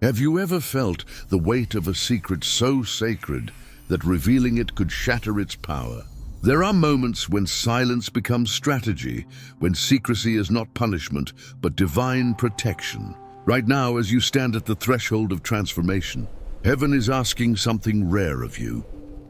Have you ever felt the weight of a secret so sacred that revealing it could shatter its power? There are moments when silence becomes strategy, when secrecy is not punishment, but divine protection. Right now, as you stand at the threshold of transformation, heaven is asking something rare of you.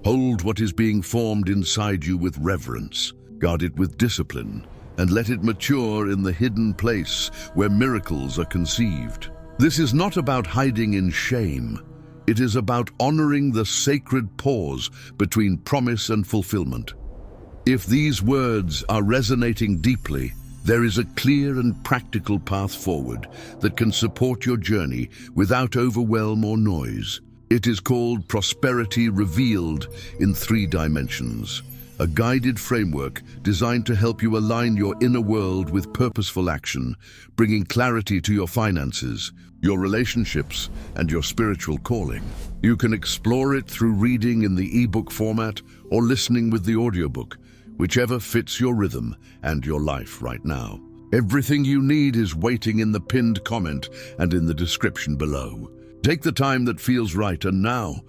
Hold what is being formed inside you with reverence, guard it with discipline, and let it mature in the hidden place where miracles are conceived. This is not about hiding in shame. It is about honoring the sacred pause between promise and fulfillment. If these words are resonating deeply, there is a clear and practical path forward that can support your journey without overwhelm or noise. It is called Prosperity Revealed in 3 dimensions, a guided framework designed to help you align your inner world with purposeful action, bringing clarity to your finances, your relationships, and your spiritual calling. You can explore it through reading in the ebook format or listening with the audiobook, whichever fits your rhythm and your life right now. Everything you need is waiting in the pinned comment and in the description below. Take the time that feels right, and now,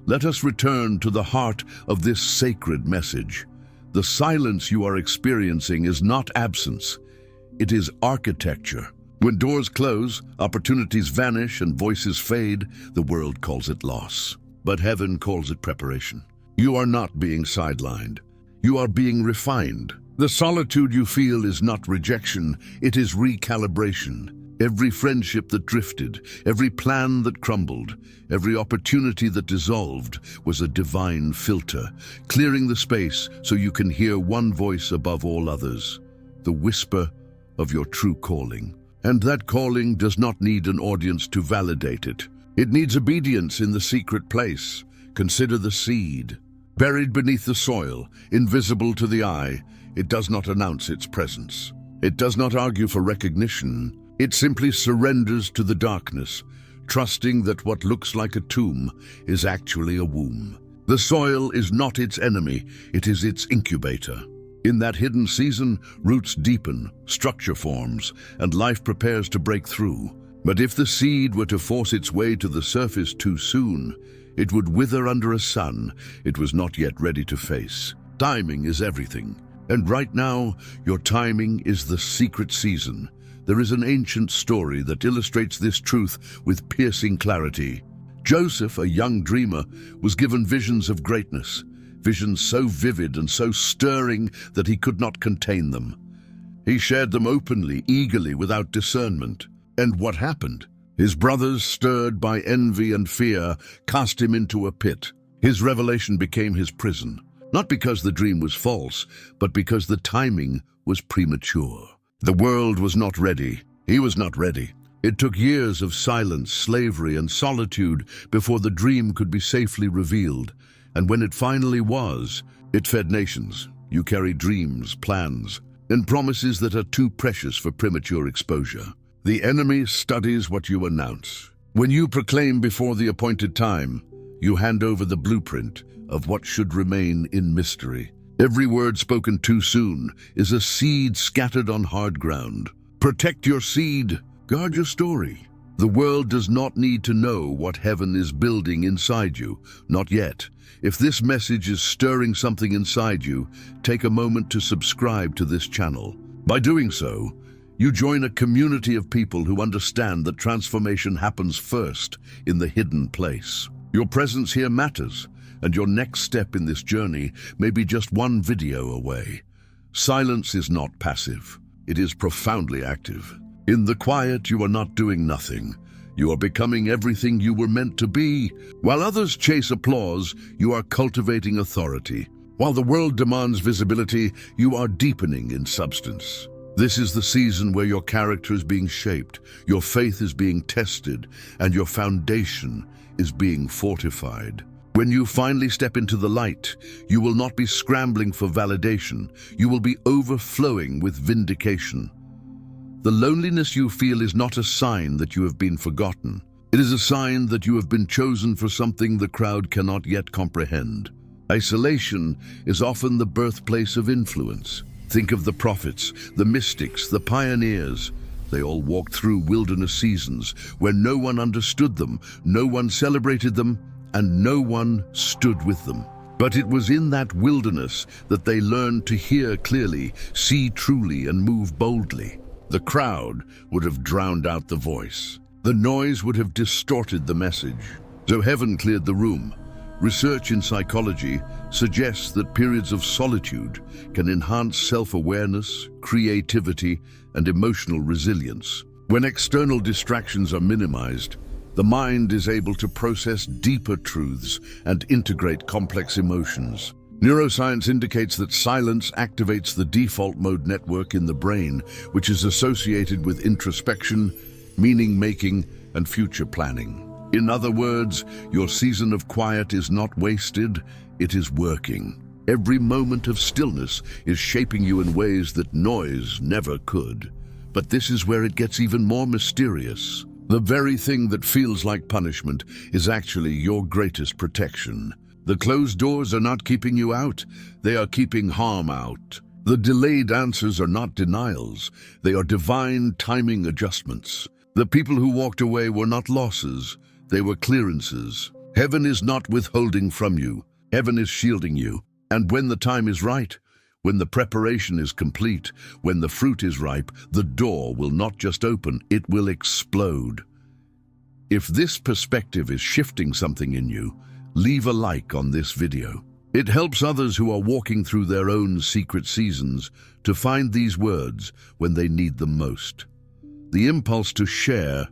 let us return to the heart of this sacred message. The silence you are experiencing is not absence, it is architecture. When doors close, opportunities vanish, and voices fade, the world calls it loss. But heaven calls it preparation. You are not being sidelined. You are being refined. The solitude you feel is not rejection, it is recalibration. Every friendship that drifted, every plan that crumbled, every opportunity that dissolved was a divine filter, clearing the space so you can hear one voice above all others, the whisper of your true calling. And that calling does not need an audience to validate it. It needs obedience in the secret place. Consider the seed. Buried beneath the soil, invisible to the eye, it does not announce its presence. It does not argue for recognition. It simply surrenders to the darkness, trusting that what looks like a tomb is actually a womb. The soil is not its enemy, it is its incubator. In that hidden season, roots deepen, structure forms, and life prepares to break through. But if the seed were to force its way to the surface too soon, it would wither under a sun it was not yet ready to face. Timing is everything. And right now, your timing is the secret season. There is an ancient story that illustrates this truth with piercing clarity. Joseph, a young dreamer, was given visions of greatness, visions so vivid and so stirring that he could not contain them. He shared them openly, eagerly, without discernment. And what happened? His brothers, stirred by envy and fear, cast him into a pit. His revelation became his prison, not because the dream was false, but because the timing was premature. The world was not ready. He was not ready. It took years of silence, slavery, and solitude before the dream could be safely revealed. And when it finally was, it fed nations. You carry dreams, plans, and promises that are too precious for premature exposure. The enemy studies what you announce. When you proclaim before the appointed time, you hand over the blueprint of what should remain in mystery. Every word spoken too soon is a seed scattered on hard ground. Protect your seed. Guard your story. The world does not need to know what heaven is building inside you. Not yet. If this message is stirring something inside you, take a moment to subscribe to this channel. By doing so, you join a community of people who understand that transformation happens first in the hidden place. Your presence here matters, and your next step in this journey may be just one video away. Silence is not passive. It is profoundly active. In the quiet, you are not doing nothing. You are becoming everything you were meant to be. While others chase applause, you are cultivating authority. While the world demands visibility, you are deepening in substance. This is the season where your character is being shaped, your faith is being tested, and your foundation is being fortified. When you finally step into the light, you will not be scrambling for validation. You will be overflowing with vindication. The loneliness you feel is not a sign that you have been forgotten. It is a sign that you have been chosen for something the crowd cannot yet comprehend. Isolation is often the birthplace of influence. Think of the prophets, the mystics, the pioneers. They all walked through wilderness seasons where no one understood them, no one celebrated them, and no one stood with them. But it was in that wilderness that they learned to hear clearly, see truly, and move boldly. The crowd would have drowned out the voice. The noise would have distorted the message. So heaven cleared the room. Research in psychology suggests that periods of solitude can enhance self-awareness, creativity, and emotional resilience. When external distractions are minimized, the mind is able to process deeper truths and integrate complex emotions. Neuroscience indicates that silence activates the default mode network in the brain, which is associated with introspection, meaning-making, and future planning. In other words, your season of quiet is not wasted, it is working. Every moment of stillness is shaping you in ways that noise never could. But this is where it gets even more mysterious. The very thing that feels like punishment is actually your greatest protection. The closed doors are not keeping you out, they are keeping harm out. The delayed answers are not denials, they are divine timing adjustments. The people who walked away were not losses, they were clearances. Heaven is not withholding from you, heaven is shielding you. And when the time is right, when the preparation is complete, when the fruit is ripe, the door will not just open, it will explode. If this perspective is shifting something in you, leave a like on this video. It helps others who are walking through their own secret seasons to find these words when they need them most. The impulse to share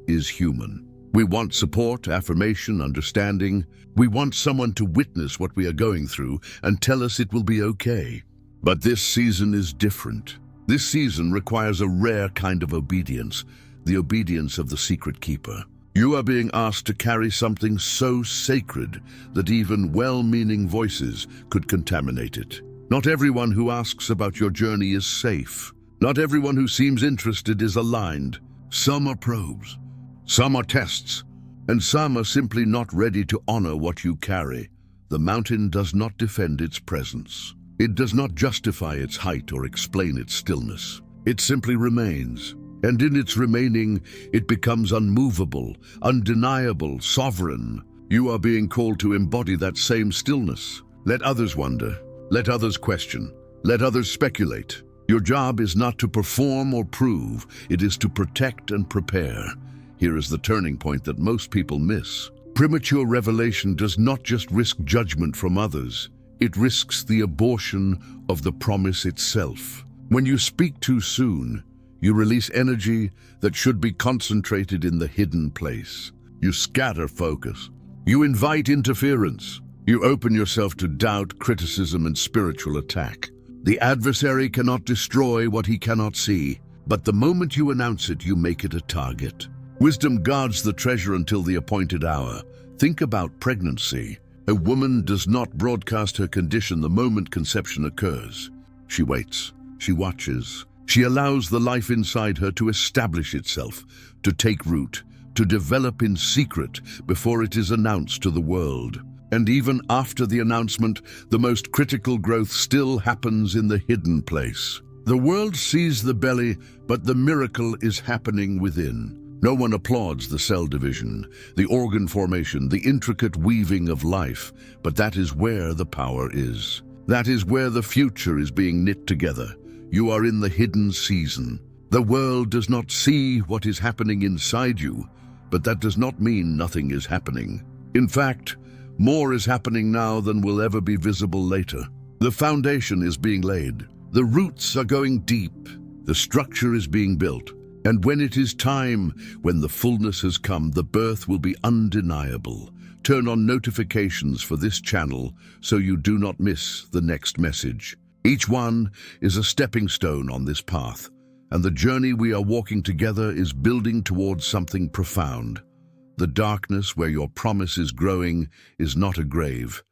is human. We want support, affirmation, understanding. We want someone to witness what we are going through and tell us it will be okay. But this season is different. This season requires a rare kind of obedience, the obedience of the secret keeper. You are being asked to carry something so sacred that even well-meaning voices could contaminate it. Not everyone who asks about your journey is safe. Not everyone who seems interested is aligned. Some are probes. Some are tests, and some are simply not ready to honor what you carry. The mountain does not defend its presence. It does not justify its height or explain its stillness. It simply remains, and in its remaining, it becomes unmovable, undeniable, sovereign. You are being called to embody that same stillness. Let others wonder, let others question, let others speculate. Your job is not to perform or prove, it is to protect and prepare. Here is the turning point that most people miss. Premature revelation does not just risk judgment from others, it risks the abortion of the promise itself. When you speak too soon, you release energy that should be concentrated in the hidden place. You scatter focus. You invite interference. You open yourself to doubt, criticism, and spiritual attack. The adversary cannot destroy what he cannot see, but the moment you announce it, you make it a target. Wisdom guards the treasure until the appointed hour. Think about pregnancy. A woman does not broadcast her condition the moment conception occurs. She waits, she watches, she allows the life inside her to establish itself, to take root, to develop in secret before it is announced to the world. And even after the announcement, the most critical growth still happens in the hidden place. The world sees the belly, but the miracle is happening within. No one applauds the cell division, the organ formation, the intricate weaving of life, but that is where the power is. That is where the future is being knit together. You are in the hidden season. The world does not see what is happening inside you, but that does not mean nothing is happening. In fact, more is happening now than will ever be visible later. The foundation is being laid. The roots are going deep. The structure is being built. And when it is time, when the fullness has come, the birth will be undeniable. Turn on notifications for this channel so you do not miss the next message. Each one is a stepping stone on this path, and the journey we are walking together is building towards something profound. The darkness where your promise is growing is not a grave.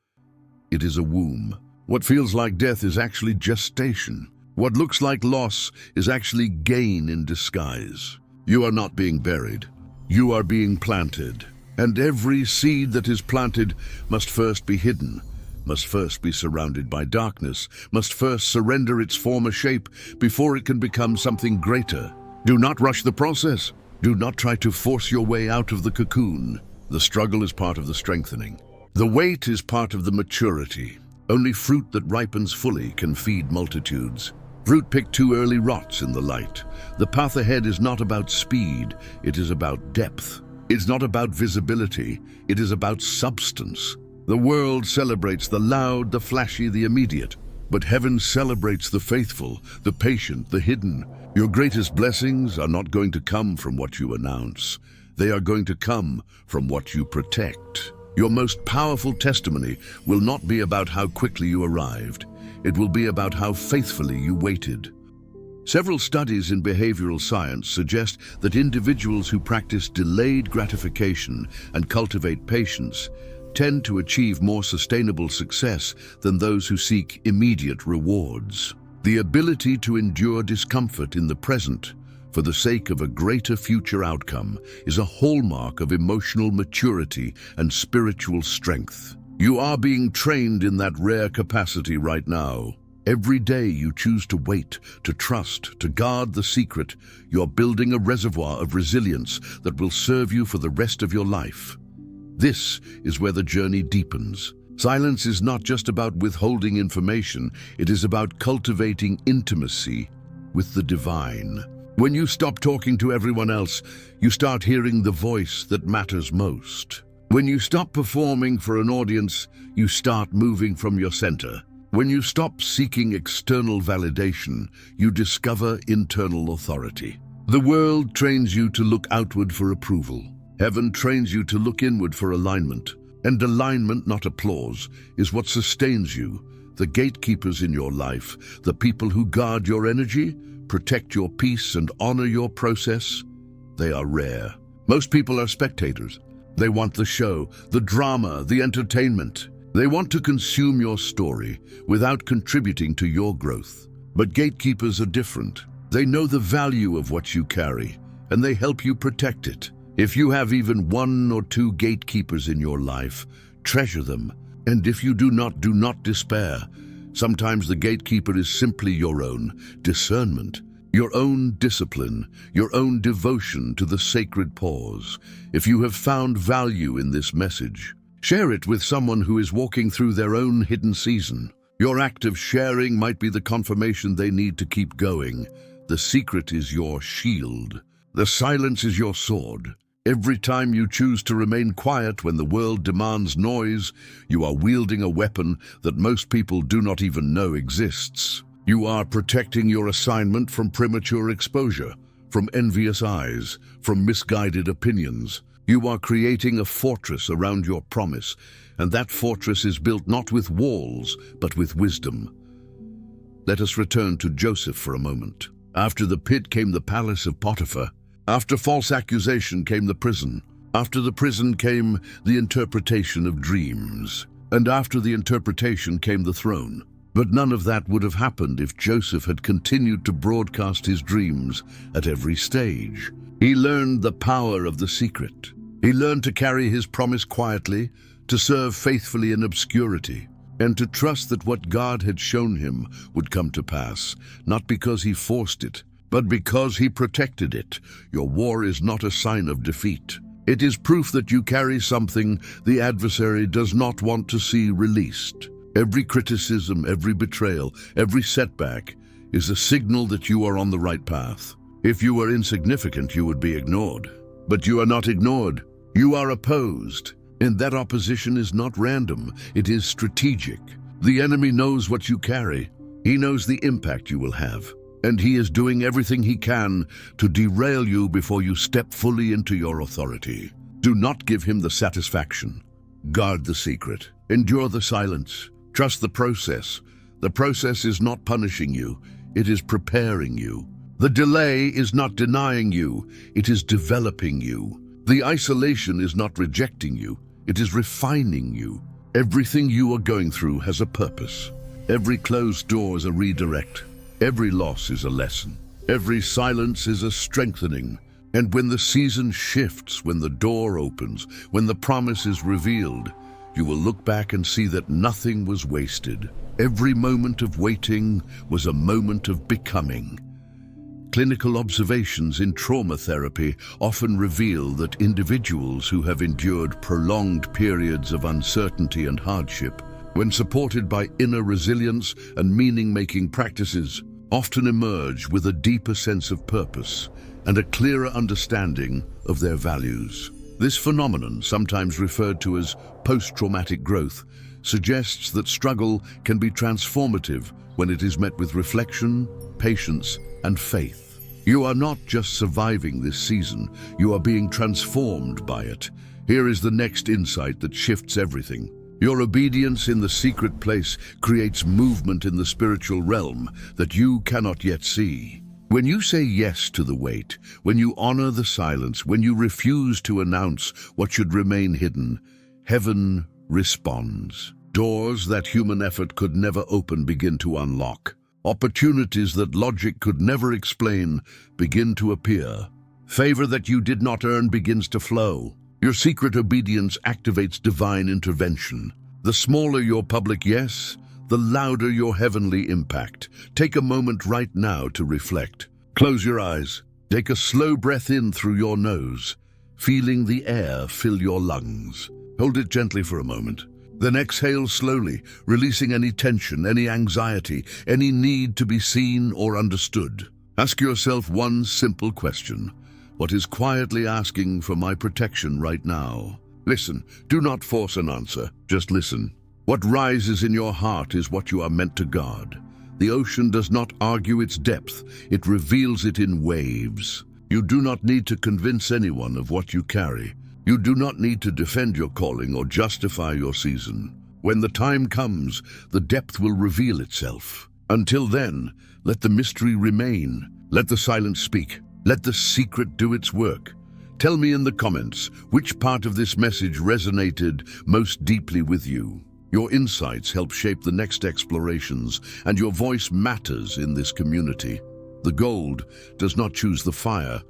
It is a womb. What feels like death is actually gestation. What looks like loss is actually gain in disguise. You are not being buried. You are being planted. And every seed that is planted must first be hidden, must first be surrounded by darkness, must first surrender its former shape before it can become something greater. Do not rush the process. Do not try to force your way out of the cocoon. The struggle is part of the strengthening. The wait is part of the maturity. Only fruit that ripens fully can feed multitudes. Fruit picked too early rots in the light. The path ahead is not about speed, it is about depth. It's not about visibility, it is about substance. The world celebrates the loud, the flashy, the immediate. But heaven celebrates the faithful, the patient, the hidden. Your greatest blessings are not going to come from what you announce. They are going to come from what you protect. Your most powerful testimony will not be about how quickly you arrived. It will be about how faithfully you waited. Several studies in behavioral science suggest that individuals who practice delayed gratification and cultivate patience tend to achieve more sustainable success than those who seek immediate rewards. The ability to endure discomfort in the present for the sake of a greater future outcome is a hallmark of emotional maturity and spiritual strength. You are being trained in that rare capacity right now. Every day you choose to wait, to trust, to guard the secret, you're building a reservoir of resilience that will serve you for the rest of your life. This is where the journey deepens. Silence is not just about withholding information, it is about cultivating intimacy with the divine. When you stop talking to everyone else, you start hearing the voice that matters most. When you stop performing for an audience, you start moving from your center. When you stop seeking external validation, you discover internal authority. The world trains you to look outward for approval. Heaven trains you to look inward for alignment. And alignment, not applause, is what sustains you. The gatekeepers in your life, the people who guard your energy, protect your peace and honor your process, they are rare. Most people are spectators. They want the show, the drama, the entertainment. They want to consume your story without contributing to your growth. But gatekeepers are different. They know the value of what you carry, and they help you protect it. If you have even 1 or 2 gatekeepers in your life, treasure them. And if you do not despair. Sometimes the gatekeeper is simply your own discernment, your own discipline, your own devotion to the sacred pause. If you have found value in this message, share it with someone who is walking through their own hidden season. Your act of sharing might be the confirmation they need to keep going. The secret is your shield. The silence is your sword. Every time you choose to remain quiet when the world demands noise, you are wielding a weapon that most people do not even know exists. You are protecting your assignment from premature exposure, from envious eyes, from misguided opinions. You are creating a fortress around your promise, and that fortress is built not with walls, but with wisdom. Let us return to Joseph for a moment. After the pit came the palace of Potiphar. After false accusation came the prison. After the prison came the interpretation of dreams. And after the interpretation came the throne. But none of that would have happened if Joseph had continued to broadcast his dreams at every stage. He learned the power of the secret. He learned to carry his promise quietly, to serve faithfully in obscurity, and to trust that what God had shown him would come to pass, not because he forced it, but because he protected it. Your war is not a sign of defeat. It is proof that you carry something the adversary does not want to see released. Every criticism, every betrayal, every setback is a signal that you are on the right path. If you were insignificant, you would be ignored. But you are not ignored. You are opposed. And that opposition is not random. It is strategic. The enemy knows what you carry. He knows the impact you will have. And he is doing everything he can to derail you before you step fully into your authority. Do not give him the satisfaction. Guard the secret. Endure the silence. Trust the process. The process is not punishing you. It is preparing you. The delay is not denying you. It is developing you. The isolation is not rejecting you. It is refining you. Everything you are going through has a purpose. Every closed door is a redirect. Every loss is a lesson. Every silence is a strengthening. And when the season shifts, when the door opens, when the promise is revealed, you will look back and see that nothing was wasted. Every moment of waiting was a moment of becoming. Clinical observations in trauma therapy often reveal that individuals who have endured prolonged periods of uncertainty and hardship, when supported by inner resilience and meaning-making practices, often emerge with a deeper sense of purpose and a clearer understanding of their values. This phenomenon, sometimes referred to as post-traumatic growth, suggests that struggle can be transformative when it is met with reflection, patience, and faith. You are not just surviving this season, you are being transformed by it. Here is the next insight that shifts everything. Your obedience in the secret place creates movement in the spiritual realm that you cannot yet see. When you say yes to the wait, when you honor the silence, when you refuse to announce what should remain hidden, heaven responds. Doors that human effort could never open begin to unlock. Opportunities that logic could never explain begin to appear. Favor that you did not earn begins to flow. Your secret obedience activates divine intervention. The smaller your public yes, the louder your heavenly impact. Take a moment right now to reflect. Close your eyes. Take a slow breath in through your nose, feeling the air fill your lungs. Hold it gently for a moment. Then exhale slowly, releasing any tension, any anxiety, any need to be seen or understood. Ask yourself one simple question. What is quietly asking for my protection right now? Listen, do not force an answer, just listen. What rises in your heart is what you are meant to guard. The ocean does not argue its depth, it reveals it in waves. You do not need to convince anyone of what you carry. You do not need to defend your calling or justify your season. When the time comes, the depth will reveal itself. Until then, let the mystery remain. Let the silence speak. Let the secret do its work. Tell me in the comments which part of this message resonated most deeply with you. Your insights help shape the next explorations, and your voice matters in this community. The gold does not choose the fire,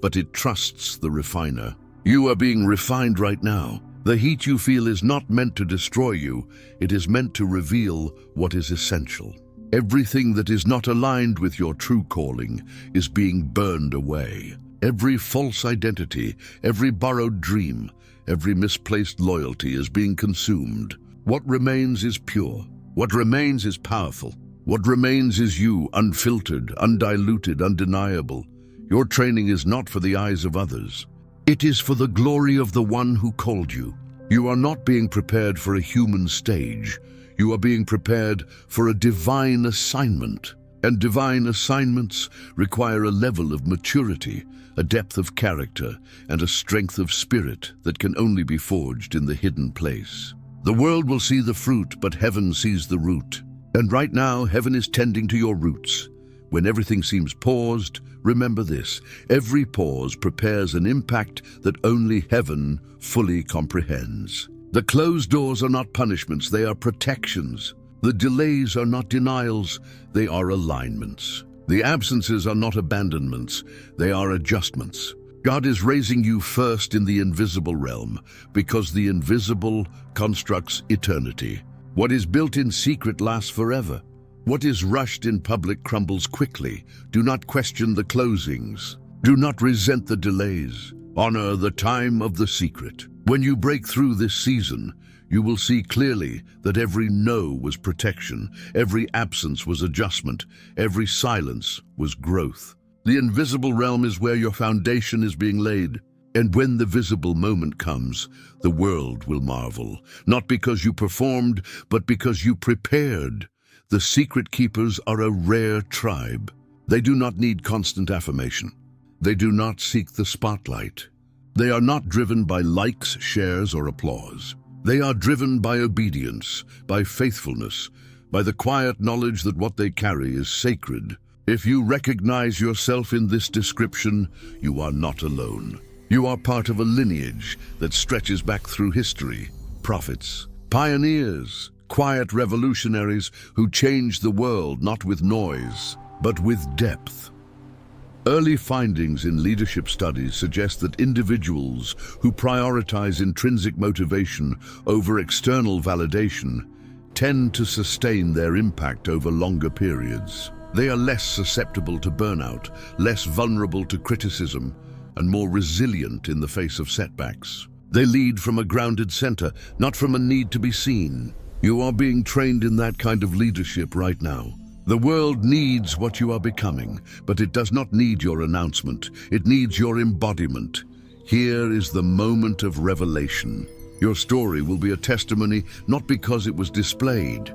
but it trusts the refiner. You are being refined right now. The heat you feel is not meant to destroy you. It is meant to reveal what is essential. Everything that is not aligned with your true calling is being burned away. Every false identity, every borrowed dream, every misplaced loyalty is being consumed. What remains is pure. What remains is powerful. What remains is you, unfiltered, undiluted, undeniable. Your training is not for the eyes of others. It is for the glory of the one who called you. You are not being prepared for a human stage. You are being prepared for a divine assignment. And divine assignments require a level of maturity, a depth of character, and a strength of spirit that can only be forged in the hidden place. The world will see the fruit, but heaven sees the root. And right now, heaven is tending to your roots. When everything seems paused, remember this: every pause prepares an impact that only heaven fully comprehends. The closed doors are not punishments, they are protections. The delays are not denials, they are alignments. The absences are not abandonments, they are adjustments. God is raising you first in the invisible realm, because the invisible constructs eternity. What is built in secret lasts forever. What is rushed in public crumbles quickly. Do not question the closings. Do not resent the delays. Honor the time of the secret. When you break through this season, you will see clearly that every no was protection, every absence was adjustment, every silence was growth. The invisible realm is where your foundation is being laid. And when the visible moment comes, the world will marvel, not because you performed, but because you prepared. The secret keepers are a rare tribe. They do not need constant affirmation. They do not seek the spotlight. They are not driven by likes, shares, or applause. They are driven by obedience, by faithfulness, by the quiet knowledge that what they carry is sacred. If you recognize yourself in this description, you are not alone. You are part of a lineage that stretches back through history. Prophets, pioneers, quiet revolutionaries who changed the world not with noise, but with depth. Early findings in leadership studies suggest that individuals who prioritize intrinsic motivation over external validation tend to sustain their impact over longer periods. They are less susceptible to burnout, less vulnerable to criticism, and more resilient in the face of setbacks. They lead from a grounded center, not from a need to be seen. You are being trained in that kind of leadership right now. The world needs what you are becoming, but it does not need your announcement. It needs your embodiment. Here is the moment of revelation. Your story will be a testimony not because it was displayed,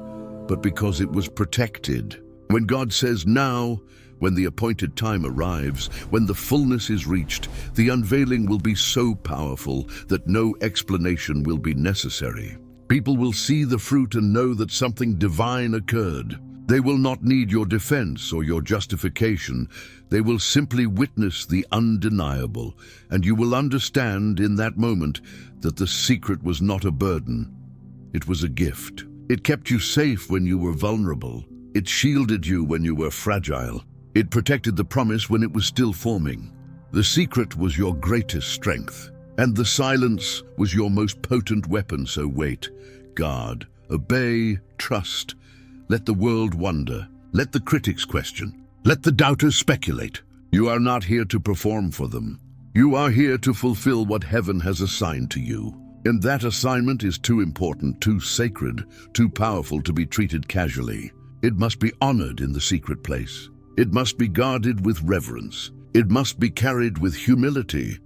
but because it was protected. When God says now, when the appointed time arrives, when the fullness is reached, the unveiling will be so powerful that no explanation will be necessary. People will see the fruit and know that something divine occurred. They will not need your defense or your justification. They will simply witness the undeniable, and you will understand in that moment that the secret was not a burden. It was a gift. It kept you safe when you were vulnerable. It shielded you when you were fragile. It protected the promise when it was still forming. The secret was your greatest strength, and the silence was your most potent weapon. So wait, guard, obey, trust. Let the world wonder. Let the critics question. Let the doubters speculate. You are not here to perform for them. You are here to fulfill what heaven has assigned to you. And that assignment is too important, too sacred, too powerful to be treated casually. It must be honored in the secret place. It must be guarded with reverence. It must be carried with humility.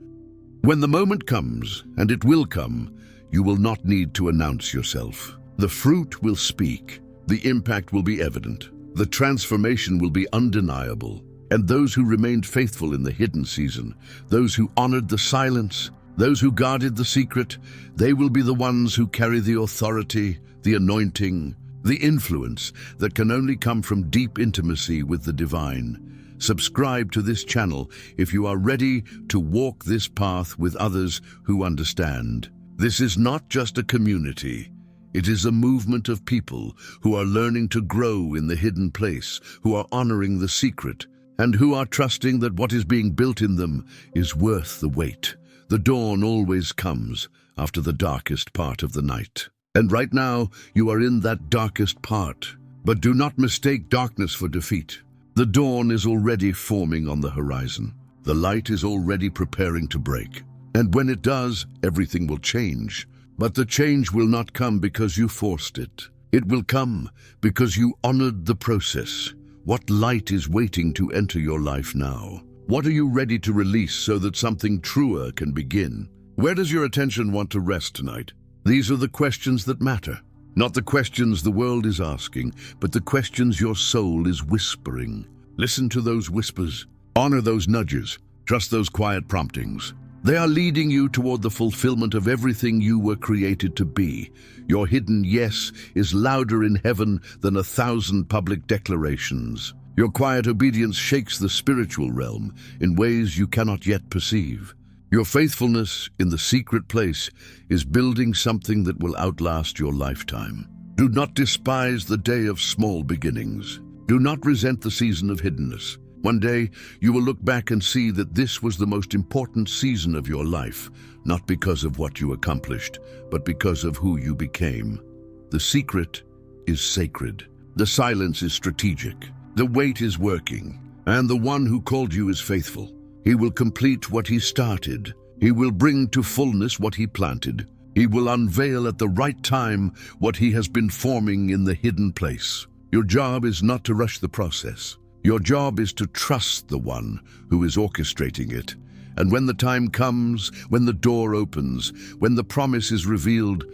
When the moment comes, and it will come, you will not need to announce yourself. The fruit will speak. The impact will be evident. The transformation will be undeniable. And those who remained faithful in the hidden season, those who honored the silence, those who guarded the secret, they will be the ones who carry the authority, the anointing, the influence that can only come from deep intimacy with the divine. Subscribe to this channel if you are ready to walk this path with others who understand. This is not just a community. It is a movement of people who are learning to grow in the hidden place, who are honoring the secret, and who are trusting that what is being built in them is worth the wait. The dawn always comes after the darkest part of the night. And right now, you are in that darkest part. But do not mistake darkness for defeat. The dawn is already forming on the horizon. The light is already preparing to break. And when it does, everything will change. But the change will not come because you forced it. It will come because you honored the process. What light is waiting to enter your life now? What are you ready to release so that something truer can begin? Where does your attention want to rest tonight? These are the questions that matter. Not the questions the world is asking, but the questions your soul is whispering. Listen to those whispers. Honor those nudges. Trust those quiet promptings. They are leading you toward the fulfillment of everything you were created to be. Your hidden yes is louder in heaven than 1,000 public declarations. Your quiet obedience shakes the spiritual realm in ways you cannot yet perceive. Your faithfulness in the secret place is building something that will outlast your lifetime. Do not despise the day of small beginnings. Do not resent the season of hiddenness. One day, you will look back and see that this was the most important season of your life, not because of what you accomplished, but because of who you became. The secret is sacred. The silence is strategic. The wait is working. And the one who called you is faithful. He will complete what he started. He will bring to fullness what he planted. He will unveil at the right time what he has been forming in the hidden place. Your job is not to rush the process. Your job is to trust the one who is orchestrating it. And when the time comes, when the door opens, when the promise is revealed,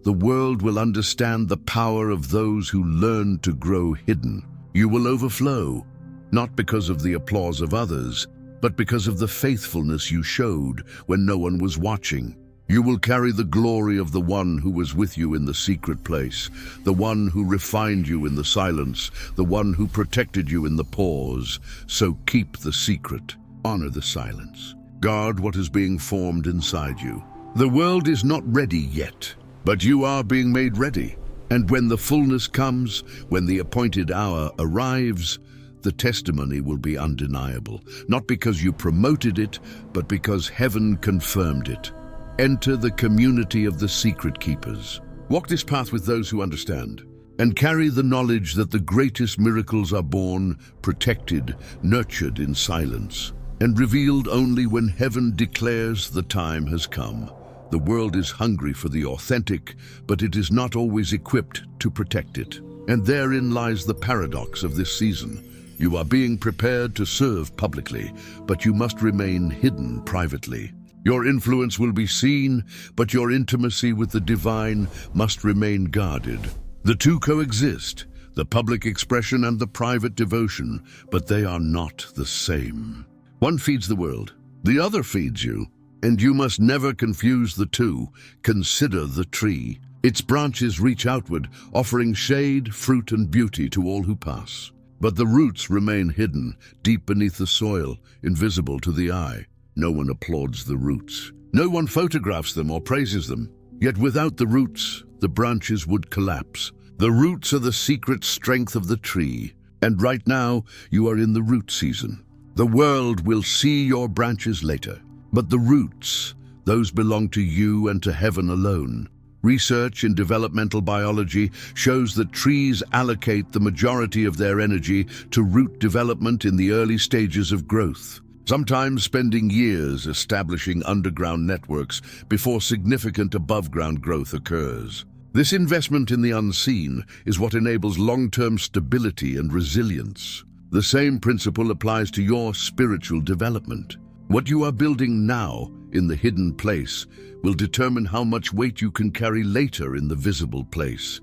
the world will understand the power of those who learn to grow hidden. You will overflow, not because of the applause of others, but because of the faithfulness you showed when no one was watching. You will carry the glory of the one who was with you in the secret place, the one who refined you in the silence, the one who protected you in the pause. So keep the secret, honor the silence, guard what is being formed inside you. The world is not ready yet, but you are being made ready. And when the fullness comes, when the appointed hour arrives, the testimony will be undeniable, not because you promoted it, but because heaven confirmed it. Enter the community of the secret keepers. Walk this path with those who understand. and carry the knowledge that the greatest miracles are born, protected, nurtured in silence, and revealed only when heaven declares the time has come. The world is hungry for the authentic, but it is not always equipped to protect it. And therein lies the paradox of this season. You are being prepared to serve publicly, but you must remain hidden privately. Your influence will be seen, but your intimacy with the divine must remain guarded. The two coexist, the public expression and the private devotion, but they are not the same. One feeds the world, the other feeds you, and you must never confuse the two. Consider the tree. Its branches reach outward, offering shade, fruit, and beauty to all who pass. But the roots remain hidden, deep beneath the soil, invisible to the eye. No one applauds the roots. No one photographs them or praises them. Yet without the roots, the branches would collapse. The roots are the secret strength of the tree. And right now, you are in the root season. The world will see your branches later. But the roots, those belong to you and to heaven alone. Research in developmental biology shows that trees allocate the majority of their energy to root development in the early stages of growth, sometimes spending years establishing underground networks before significant above-ground growth occurs. This investment in the unseen is what enables long-term stability and resilience. The same principle applies to your spiritual development. What you are building now in the hidden place will determine how much weight you can carry later in the visible place.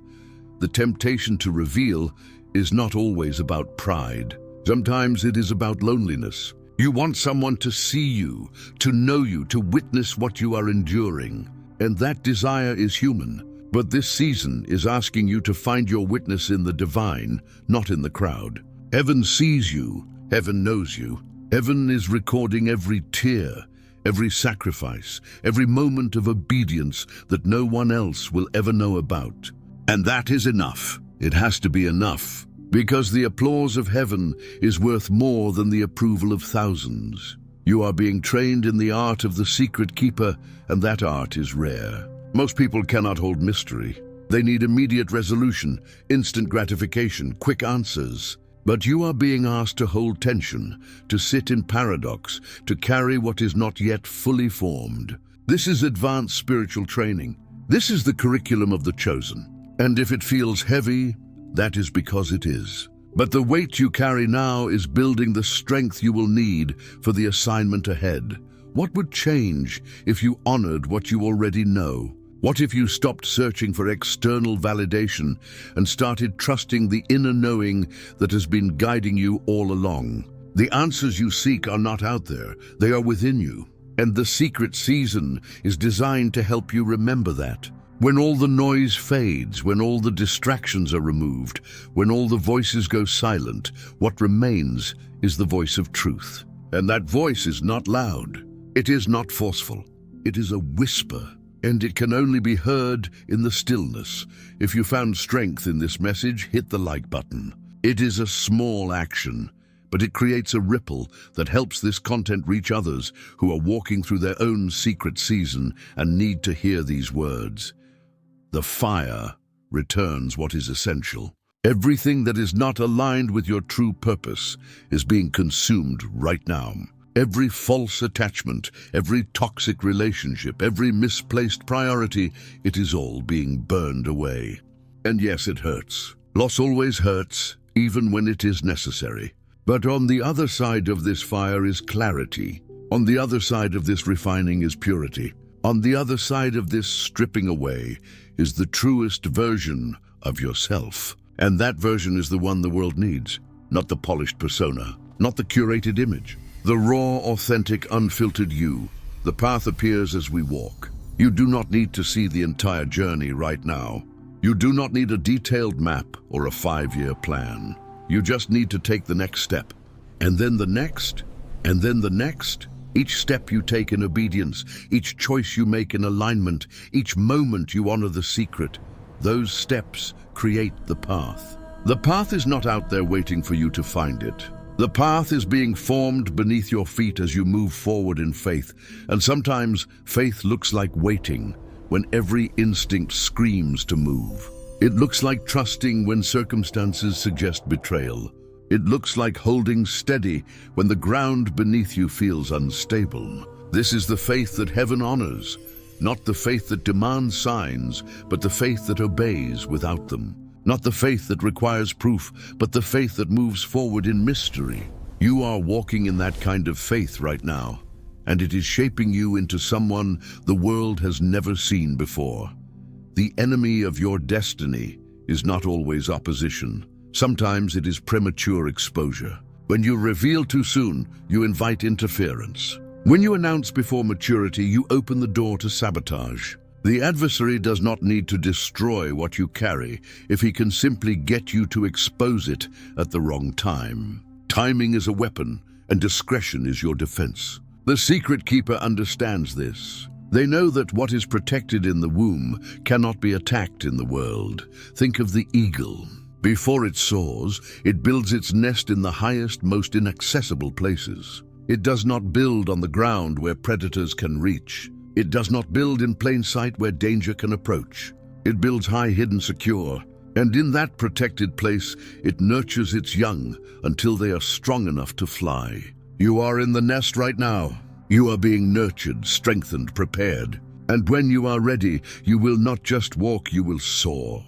The temptation to reveal is not always about pride. Sometimes it is about loneliness. You want someone to see you, to know you, to witness what you are enduring. And that desire is human. But this season is asking you to find your witness in the divine, not in the crowd. Heaven sees you. Heaven knows you. Heaven is recording every tear, every sacrifice, every moment of obedience that no one else will ever know about. And that is enough. It has to be enough, because the applause of heaven is worth more than the approval of thousands. You are being trained in the art of the secret keeper, and that art is rare. Most people cannot hold mystery. They need immediate resolution, instant gratification, quick answers. But you are being asked to hold tension, to sit in paradox, to carry what is not yet fully formed. This is advanced spiritual training. This is the curriculum of the chosen. And if it feels heavy, that is because it is. But the weight you carry now is building the strength you will need for the assignment ahead. What would change if you honored what you already know? What if you stopped searching for external validation and started trusting the inner knowing that has been guiding you all along? The answers you seek are not out there, they are within you. And the secret season is designed to help you remember that. When all the noise fades, when all the distractions are removed, when all the voices go silent, what remains is the voice of truth. And that voice is not loud. It is not forceful. It is a whisper. And it can only be heard in the stillness. If you found strength in this message, hit the like button. It is a small action, but it creates a ripple that helps this content reach others who are walking through their own secret season and need to hear these words. The fire returns what is essential. Everything that is not aligned with your true purpose is being consumed right now. Every false attachment, every toxic relationship, every misplaced priority, it is all being burned away. And yes, it hurts. Loss always hurts, even when it is necessary. But on the other side of this fire is clarity. On the other side of this refining is purity. On the other side of this stripping away is the truest version of yourself. And that version is the one the world needs, not the polished persona, not the curated image. The raw, authentic, unfiltered you. The path appears as we walk. You do not need to see the entire journey right now. You do not need a detailed map or a 5-year plan. You just need to take the next step. And then the next, and then the next. Each step you take in obedience, each choice you make in alignment, each moment you honor the secret. Those steps create the path. The path is not out there waiting for you to find it. The path is being formed beneath your feet as you move forward in faith. And sometimes faith looks like waiting, when every instinct screams to move. It looks like trusting when circumstances suggest betrayal. It looks like holding steady when the ground beneath you feels unstable. This is the faith that heaven honors, not the faith that demands signs, but the faith that obeys without them. Not the faith that requires proof, but the faith that moves forward in mystery. You are walking in that kind of faith right now, and it is shaping you into someone the world has never seen before. The enemy of your destiny is not always opposition. Sometimes it is premature exposure. When you reveal too soon, you invite interference. When you announce before maturity, you open the door to sabotage. The adversary does not need to destroy what you carry if he can simply get you to expose it at the wrong time. Timing is a weapon, and discretion is your defense. The secret keeper understands this. They know that what is protected in the womb cannot be attacked in the world. Think of the eagle. Before it soars, it builds its nest in the highest, most inaccessible places. It does not build on the ground where predators can reach. It does not build in plain sight where danger can approach. It builds high, hidden, secure. And in that protected place, it nurtures its young until they are strong enough to fly. You are in the nest right now. You are being nurtured, strengthened, prepared. And when you are ready, you will not just walk, you will soar.